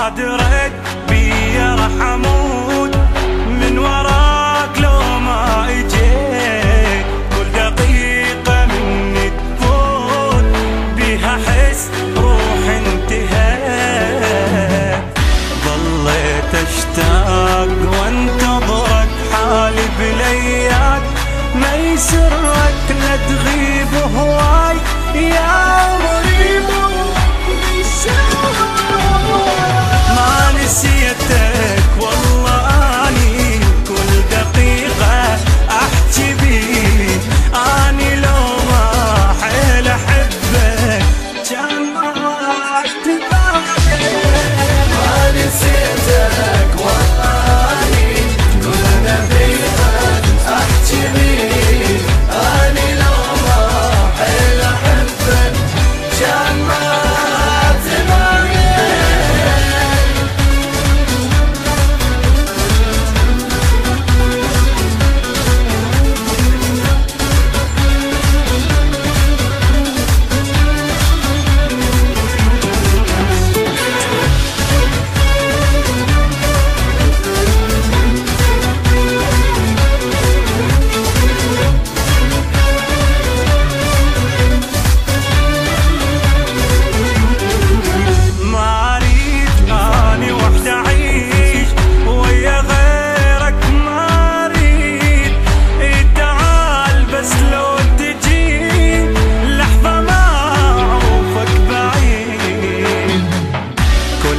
ما دريت بيا راح اموت من وراك لو ما اجيت. كل دقيقة مني تفوت بيها حس روحي انتهت. ظليت اشتاق وانتظرك حالي بلياك ما يسرك لا تغيب هواي يا عمري. ما نسيتك والله اني كل دقيقة احكي بيك. اني لو ما حيل احبك كان ما اتبعك. ما نسيتك والله اني كل دقيقة احكي بيك. اني لو ما حيل احبك كان ما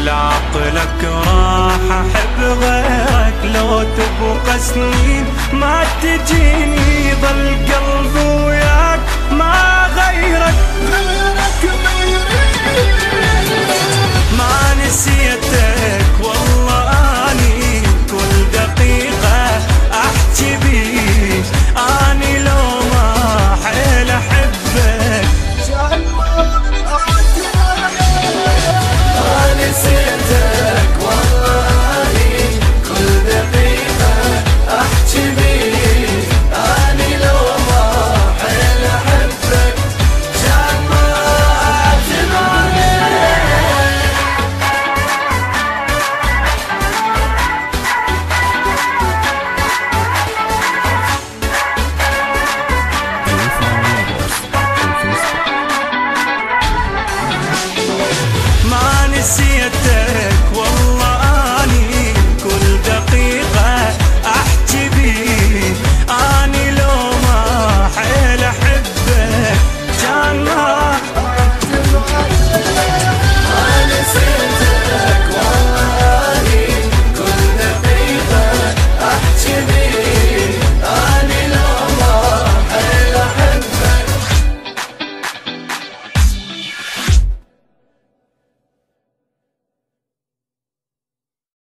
عقلك راح احب غيرك لو تبقى سنين ما تجيني. ضل قلبي وياك ما غيرك.